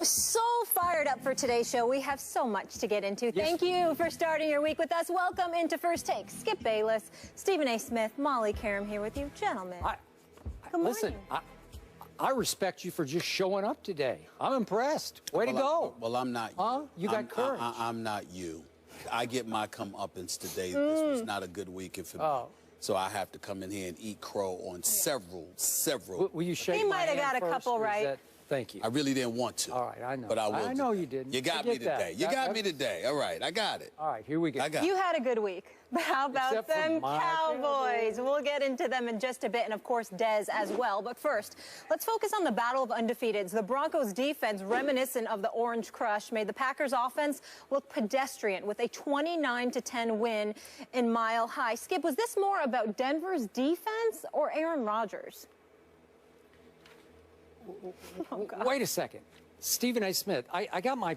So fired up for today's show. We have so much to get into. Thank you for starting your week with us. Welcome into First Take. Skip Bayless, Stephen A. Smith, Molly Karam here with you. Gentlemen, good morning. Listen, I respect you for just showing up today. I'm impressed. Way to go. Well, I'm not you. Huh? You got courage. I'm not you. I get my comeuppance today. This was not a good weekend for me. So I have to come in here and eat crow on several. Will you shake He my might have hand got a first, couple right. Thank you. I really didn't want to. All right, I know. But I will. I know you didn't. You got me today. You got me today. All right, I got it. All right, here we go. I got it. You had a good week. But how about Except for them my Cowboys? We'll get into them in just a bit, and of course, Dez as well. But first, let's focus on the battle of undefeateds. The Broncos defense, reminiscent of the Orange Crush, made the Packers offense look pedestrian with a 29-10 win in Mile High. Skip, was this more about Denver's defense or Aaron Rodgers? Oh, wait a second. Stephen A. Smith, I got my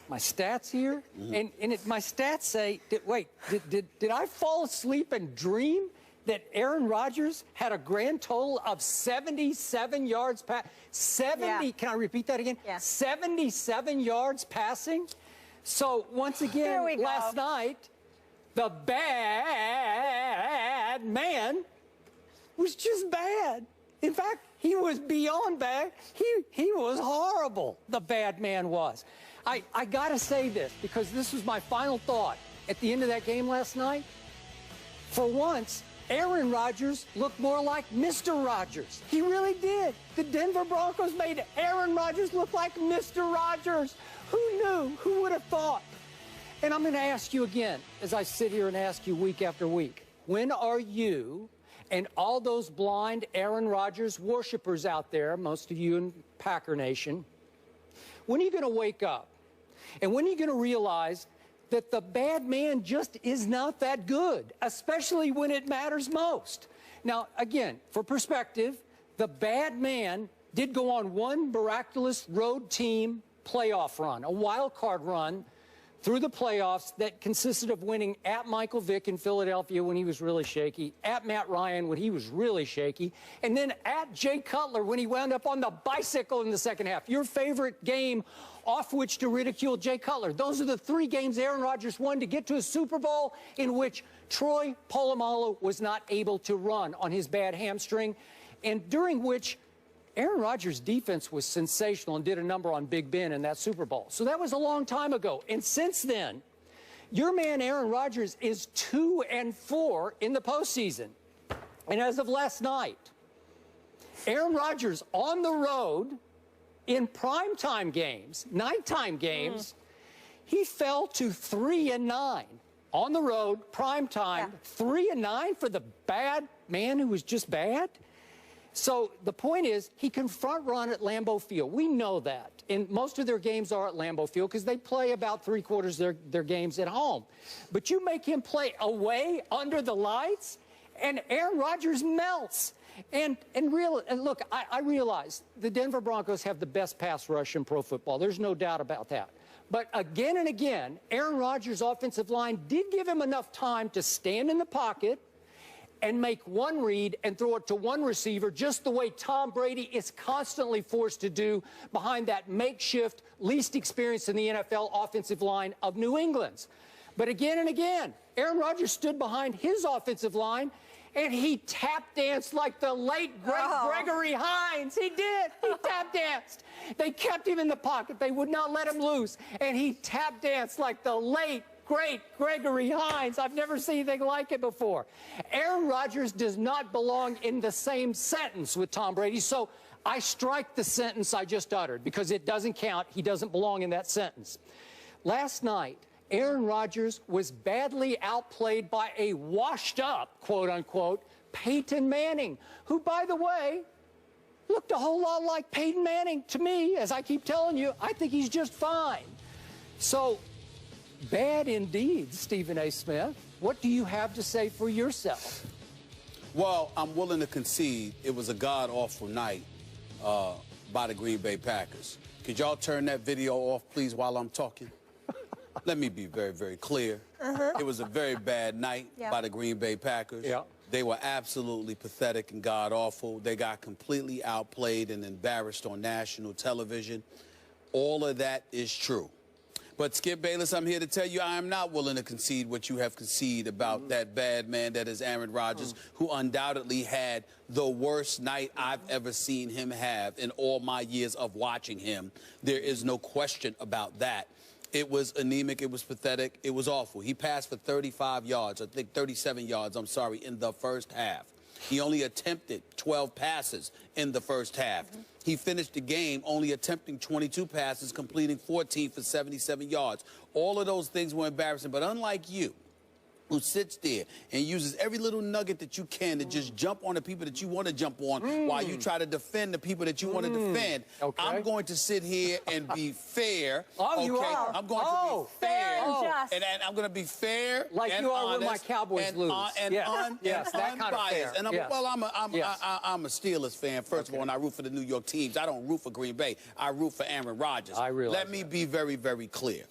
stats here, and my stats say, did I fall asleep and dream that Aaron Rodgers had a grand total of 77 yards can I repeat that again? Yeah. 77 yards passing? So once again, last night, the bad man was just bad. In fact, he was beyond bad. He was horrible, the bad man was. I got to say this because this was my final thought at the end of that game last night. For once, Aaron Rodgers looked more like Mr. Rodgers. He really did. The Denver Broncos made Aaron Rodgers look like Mr. Rodgers. Who knew? Who would have thought? And I'm going to ask you again, as I sit here and ask you week after week, when are you and all those blind Aaron Rodgers worshipers out there, most of you in Packer Nation, when are you going to wake up? And when are you going to realize that the bad man just is not that good, especially when it matters most? Now, again, for perspective, the bad man did go on one miraculous road team playoff run, a wild card run through the playoffs that consisted of winning at Michael Vick in Philadelphia when he was really shaky, at Matt Ryan when he was really shaky, and then at Jay Cutler when he wound up on the bicycle in the second half. Your favorite game off which to ridicule Jay Cutler. Those are the three games Aaron Rodgers won to get to a Super Bowl in which Troy Polamalu was not able to run on his bad hamstring, and during which Aaron Rodgers' defense was sensational and did a number on Big Ben in that Super Bowl. So that was a long time ago. And since then, your man Aaron Rodgers is 2-4 in the postseason. And as of last night, Aaron Rodgers on the road in primetime games, nighttime games, he fell to 3-9. On the road, primetime, 3-9 for the bad man who was just bad? So the point is, he can front run at Lambeau Field. We know that. And most of their games are at Lambeau Field because they play about three-quarters of their games at home. But you make him play away under the lights, and Aaron Rodgers melts. And look, I realize the Denver Broncos have the best pass rush in pro football. There's no doubt about that. But again and again, Aaron Rodgers' offensive line did give him enough time to stand in the pocket and make one read and throw it to one receiver, just the way Tom Brady is constantly forced to do behind that makeshift, least experienced in the NFL offensive line of New England's. But again and again, Aaron Rodgers stood behind his offensive line, and he tap danced like the late, great Gregory Hines. He did. He tap danced. They kept him in the pocket. They would not let him loose, and he tap danced like the late, great Gregory Hines. I've never seen anything like it before. Aaron Rodgers does not belong in the same sentence with Tom Brady, so I strike the sentence I just uttered because it doesn't count. He doesn't belong in that sentence. Last night, Aaron Rodgers was badly outplayed by a washed-up, quote-unquote, Peyton Manning, who, by the way, looked a whole lot like Peyton Manning to me. As I keep telling you, I think he's just fine. So, bad indeed, Stephen A. Smith. What do you have to say for yourself? Well, I'm willing to concede it was a god-awful night by the Green Bay Packers. Could y'all turn that video off, please, while I'm talking? Let me be very, very clear. It was a very bad night by the Green Bay Packers. They were absolutely pathetic and god-awful. They got completely outplayed and embarrassed on national television. All of that is true. But, Skip Bayless, I'm here to tell you I am not willing to concede what you have conceded about that bad man that is Aaron Rodgers, who undoubtedly had the worst night I've ever seen him have in all my years of watching him. There is no question about that. It was anemic. It was pathetic. It was awful. He passed for 35 yards, I think 37 yards, I'm sorry, in the first half. He only attempted 12 passes in the first half. He finished the game only attempting 22 passes, completing 14 for 77 yards. All of those things were embarrassing, but unlike you, who sits there and uses every little nugget that you can to just jump on the people that you want to jump on while you try to defend the people that you want to defend. Okay. I'm going to sit here and be fair. Oh, you are? I'm going to be fair. and just. And I'm going to be fair like and you are honest when my Cowboys lose. And yes, that kind of fair. And I'm a Steelers fan, first of all, and I root for the New York teams. I don't root for Green Bay. I root for Aaron Rodgers. I realize Let me be very, very clear.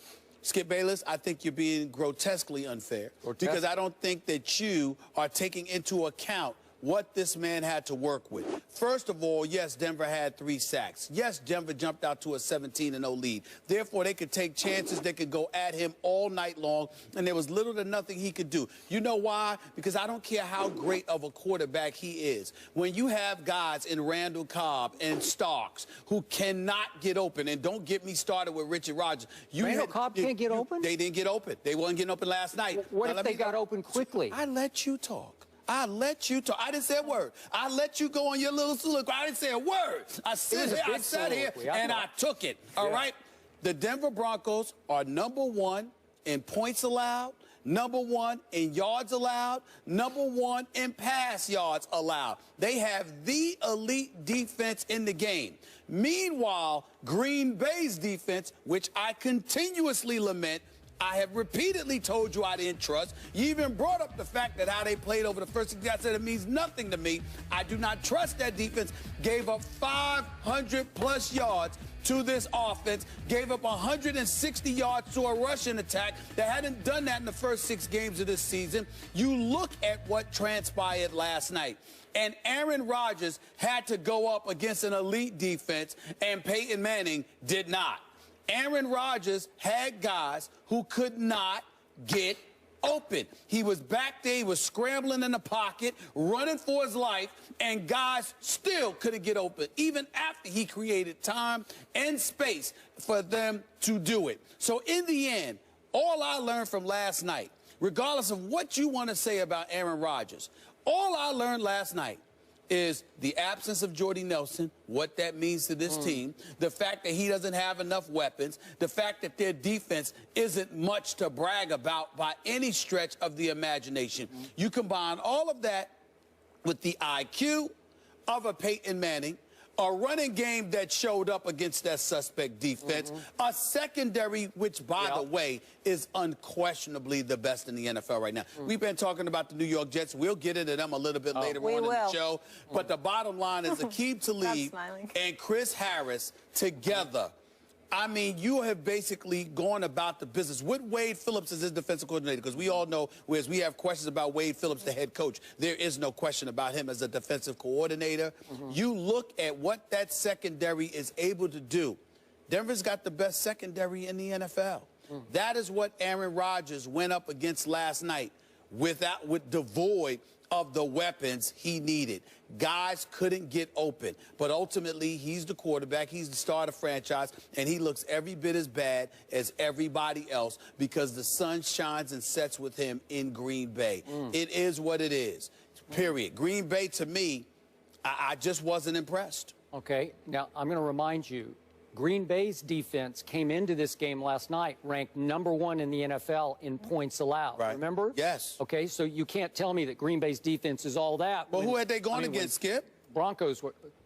Skip Bayless, I think you're being grotesquely unfair because I don't think that you are taking into account what this man had to work with. First of all, yes, Denver had 3 sacks. Yes, Denver jumped out to a 17-0 lead. Therefore, they could take chances. They could go at him all night long, and there was little to nothing he could do. You know why? Because I don't care how great of a quarterback he is. When you have guys in Randall Cobb and Starks who cannot get open, and don't get me started with Richard Rodgers. Randall Cobb can't get open? They didn't get open. They weren't getting open last night. What if they got open quickly? I let you talk. I let you talk. I didn't say a word. I let you go on your little soliloquy. I didn't say a word. I sat here and I took it. All right? The Denver Broncos are #1 in points allowed, #1 in yards allowed, #1 in pass yards allowed. They have the elite defense in the game. Meanwhile, Green Bay's defense, which I continuously lament, I have repeatedly told you I didn't trust. You even brought up the fact that how they played over the first 6 games. I said it means nothing to me. I do not trust that defense. Gave up 500-plus yards to this offense. Gave up 160 yards to a rushing attack. They hadn't done that in the first 6 games of this season. You look at what transpired last night. And Aaron Rodgers had to go up against an elite defense, and Peyton Manning did not. Aaron Rodgers had guys who could not get open. He was back there, he was scrambling in the pocket, running for his life, and guys still couldn't get open, even after he created time and space for them to do it. So in the end, all I learned from last night, regardless of what you want to say about Aaron Rodgers, all I learned last night is the absence of Jordy Nelson, what that means to this team, the fact that he doesn't have enough weapons, the fact that their defense isn't much to brag about by any stretch of the imagination. You combine all of that with the IQ of a Peyton Manning, a running game that showed up against that suspect defense, a secondary which, by the way, is unquestionably the best in the NFL right now. We've been talking about the New York Jets. We'll get into them a little bit later on in the show. But the bottom line is Aqib Talib and Chris Harris together. I mean, you have basically gone about the business with Wade Phillips as his defensive coordinator, because we all know, whereas we have questions about Wade Phillips, the head coach, there is no question about him as a defensive coordinator. You look at what that secondary is able to do. Denver's got the best secondary in the NFL. That is what Aaron Rodgers went up against last night, devoid of the weapons he needed. Guys couldn't get open. But ultimately, he's the quarterback. He's the star of the franchise. And he looks every bit as bad as everybody else because the sun shines and sets with him in Green Bay. It is what it is, period. Green Bay, to me, I just wasn't impressed. Okay. Now, I'm going to remind you, Green Bay's defense came into this game last night ranked #1 in the NFL in points allowed. Right. Remember? Yes. Okay, so you can't tell me that Green Bay's defense is all that. Well, who had they gone against, Skip? Broncos.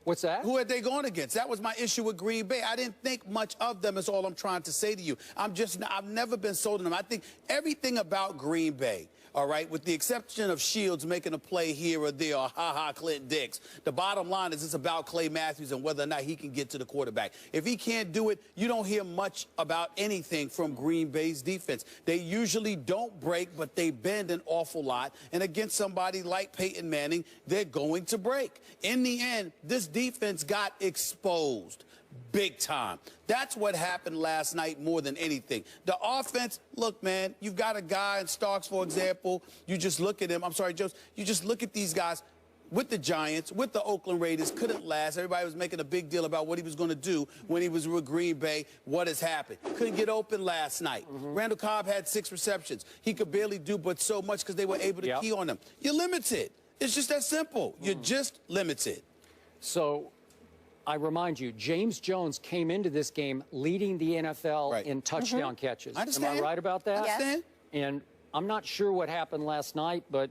What's that? Who had they gone against? That was my issue with Green Bay. I didn't think much of them is all I'm trying to say to you. I've never been sold on them. I think everything about Green Bay, all right, with the exception of Shields making a play here or there, or ha-ha Clint Dix, the bottom line is it's about Clay Matthews and whether or not he can get to the quarterback. If he can't do it, you don't hear much about anything from Green Bay's defense. They usually don't break, but they bend an awful lot. And against somebody like Peyton Manning, they're going to break. In the end, this defense got exposed. big time. That's what happened last night more than anything. The offense, look, man, you've got a guy in Starks, for example. You just look at him. I'm sorry, Joe. You just look at these guys. With the Giants, with the Oakland Raiders, couldn't last. Everybody was making a big deal about what he was going to do when he was with Green Bay. What has happened? Couldn't get open last night. Randall Cobb had 6 receptions. He could barely do but so much because they were able to key on him. You're limited. It's just that simple. You're just limited. So I remind you, James Jones came into this game leading the NFL in touchdown catches. I understand. Am I right about that? I understand. And I'm not sure what happened last night, but...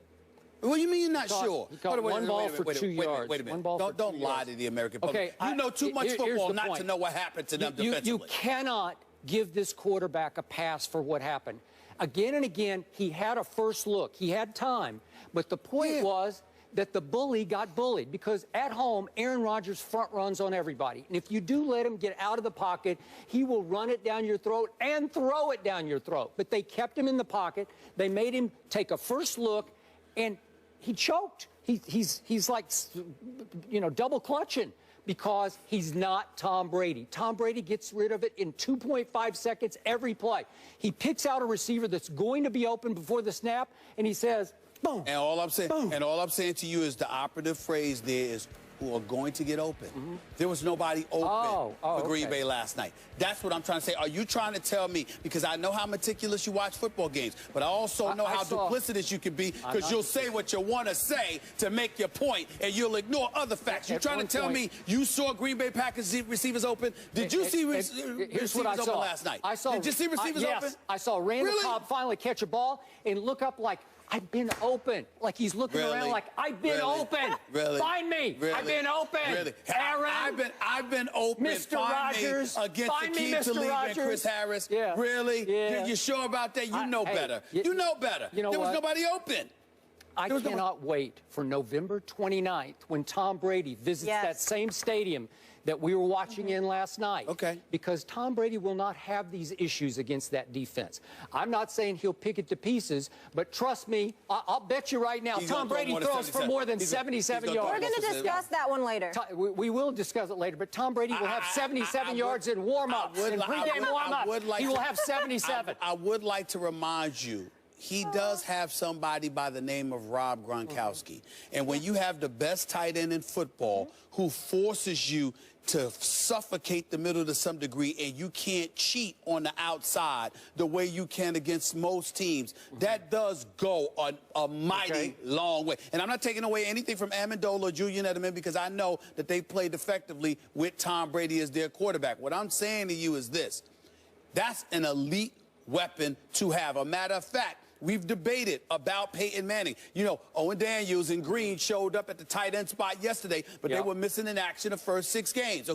What do you mean you're not sure? He caught one ball for 2 yards. Wait a minute. Don't lie to the American public. Okay, you know too much football not to know what happened to them defensively. You cannot give this quarterback a pass for what happened. Again and again, he had a first look. He had time. But the point was that the bully got bullied because at home, Aaron Rodgers front runs on everybody. And if you do let him get out of the pocket, he will run it down your throat and throw it down your throat. But they kept him in the pocket. They made him take a first look, and he choked. He's like, you know, double clutching because he's not Tom Brady. Tom Brady gets rid of it in 2.5 seconds every play. He picks out a receiver that's going to be open before the snap, and he says, boom. And all I'm saying, boom. and all I'm saying to you is the operative phrase there is who are going to get open. There was nobody open for Green Bay last night. That's what I'm trying to say. Are you trying to tell me, because I know how meticulous you watch football games, but I also know how duplicitous you can be, because you'll say what you want to say to make your point, and you'll ignore other facts. You're trying to tell me you saw Green Bay Packers receivers open? Did you see receivers open last night? Did you see receivers open? Yes, I saw Randall Cobb finally catch a ball and look up like, I've been open. Like he's looking around like, I've been open. Find me. I've been open. Aaron. I've been open. Mr. Rogers. Against Akeem Talib and Chris Harris. Really? You sure about that? You know better. You know better. You know there was nobody open. I cannot wait for November 29th when Tom Brady visits that same stadium that we were watching in last night. Because Tom Brady will not have these issues against that defense. I'm not saying he'll pick it to pieces, but trust me, I'll bet you right now, Tom Brady throws for more than 77 yards. We're going to discuss that one later. We will discuss it later, but Tom Brady will have 77 yards in warm-ups, in pregame warm-ups. He will have 77. I would like to remind you, he does have somebody by the name of Rob Gronkowski. And when you have the best tight end in football who forces you to suffocate the middle to some degree, and you can't cheat on the outside the way you can against most teams, that does go a mighty long way. And I'm not taking away anything from Amendola or Julian Edelman, because I know that they played effectively with Tom Brady as their quarterback. What I'm saying to you is this. That's an elite weapon to have. A matter of fact, we've debated about Peyton Manning. You know, Owen Daniels and Green showed up at the tight end spot yesterday, but they were missing in action the first 6 games,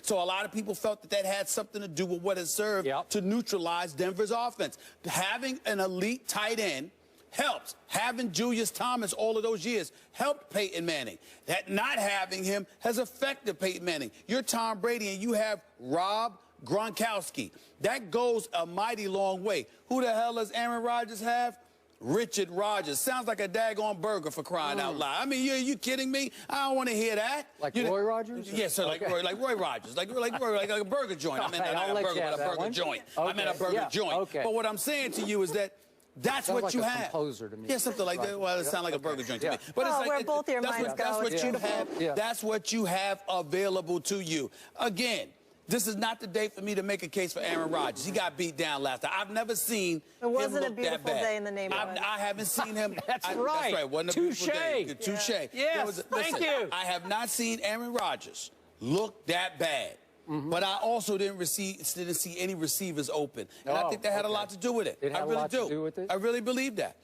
So a lot of people felt that had something to do with what has served to neutralize Denver's offense. Having an elite tight end helps. Having Julius Thomas all of those years helped Peyton Manning. That not having him has affected Peyton Manning. You're Tom Brady, and you have Rob Gronkowski. That goes a mighty long way. Who the hell does Aaron Rodgers have? Richard Rodgers. Sounds like a daggone burger, for crying out loud. I mean, are you kidding me? I don't want to hear that. Like Roy Rodgers? Yes, sir, like Roy Rodgers. Like a burger joint. I meant a burger joint. I meant a burger joint. But what I'm saying to you is that that's what like you a have. Composer to me. Yeah, something like that. Well, it sounds like a burger joint to me. But well, it's like, where both your minds that's go. what you have. That's what you have available to you. Again, this is not the day for me to make a case for Aaron Rodgers. He got beat down last time. I've never seen him look that bad. It wasn't a beautiful day in the neighborhood. I haven't seen him. That's right. Wasn't a beautiful day. Touche. Yes, thank you. I have not seen Aaron Rodgers look that bad. But I also didn't see any receivers open. And I think that had a lot to do with it. It had I really a lot to do with it? I really believe that.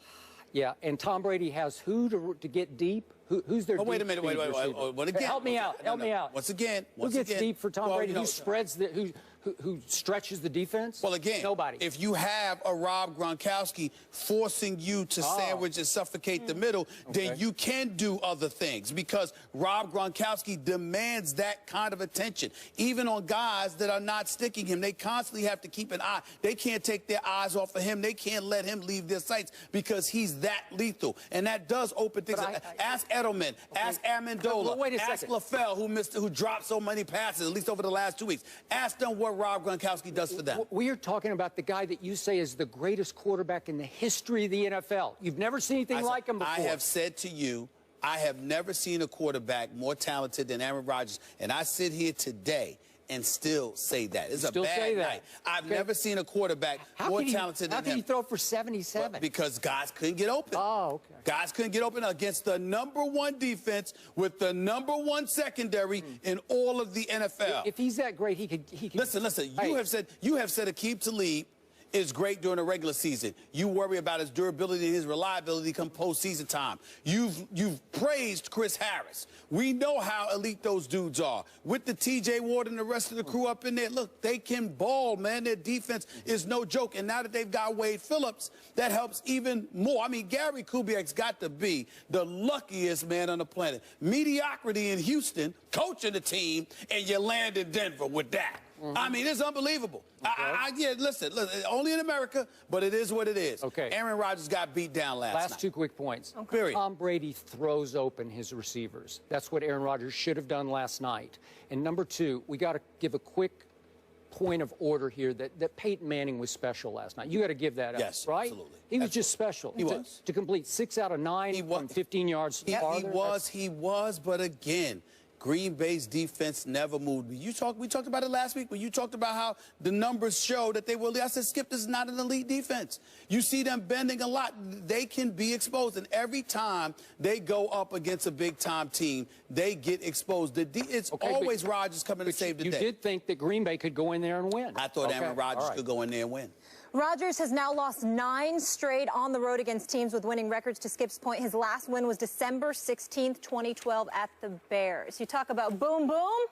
Yeah, and Tom Brady has who to get deep? Who's their deep? Wait a minute, wait. Again, help me out. Help me out. Once again. Who gets deep for Tom Brady? Who spreads the who stretches the defense? Well, again, nobody. If you have a Rob Gronkowski forcing you to sandwich and suffocate the middle, then you can do other things because Rob Gronkowski demands that kind of attention. Even on guys that are not sticking him, they constantly have to keep an eye. They can't take their eyes off of him. They can't let him leave their sights because he's that lethal. And that does open things up. Ask Edelman, ask Amendola, ask LaFell, who dropped so many passes, at least over the last 2 weeks. Ask them what Rob Gronkowski does for them. We are talking about the guy that you say is the greatest quarterback in the history of the NFL. You've never seen anything like him before. I have said to you, I have never seen a quarterback more talented than Aaron Rodgers, and I sit here today and still say that. It's a bad night. I've never seen a quarterback more talented than him. How can he throw for 77? Well, because guys couldn't get open. Oh, okay. Guys couldn't get open against the #1 defense with the #1 secondary in all of the NFL. If he's that great, he could. Listen. You have said Aqib Talib is great during the regular season. You worry about his durability and his reliability come postseason time. You've praised Chris Harris. We know how elite those dudes are. With the TJ Ward and the rest of the crew up in there, look, they can ball, man. Their defense is no joke. And now that they've got Wade Phillips, that helps even more. I mean, Gary Kubiak's got to be the luckiest man on the planet. Mediocrity in Houston, coaching the team, and you land in Denver with that. I mean, it's unbelievable. Yeah, listen, only in America, but it is what it is. Okay. Aaron Rodgers got beat down last night. Last 2 quick points. Period. Tom Brady throws open his receivers. That's what Aaron Rodgers should have done last night. And number 2, we got to give a quick point of order here that Peyton Manning was special last night. You got to give that up, yes, right? Absolutely. He was just special. He was. To complete 6 out of 9 from 15 yards farther. He was, but again, Green Bay's defense never moved. We talked about it last week when you talked about how the numbers show that they will. I said, Skip, this is not an elite defense. You see them bending a lot. They can be exposed. And every time they go up against a big-time team, they get exposed. It's always Rodgers coming to save the day. You did think that Green Bay could go in there and win. I thought Aaron Rodgers could go in there and win. Rodgers has now lost 9 straight on the road against teams with winning records. To Skip's point, his last win was December 16th, 2012 at the Bears. You talk about boom, boom.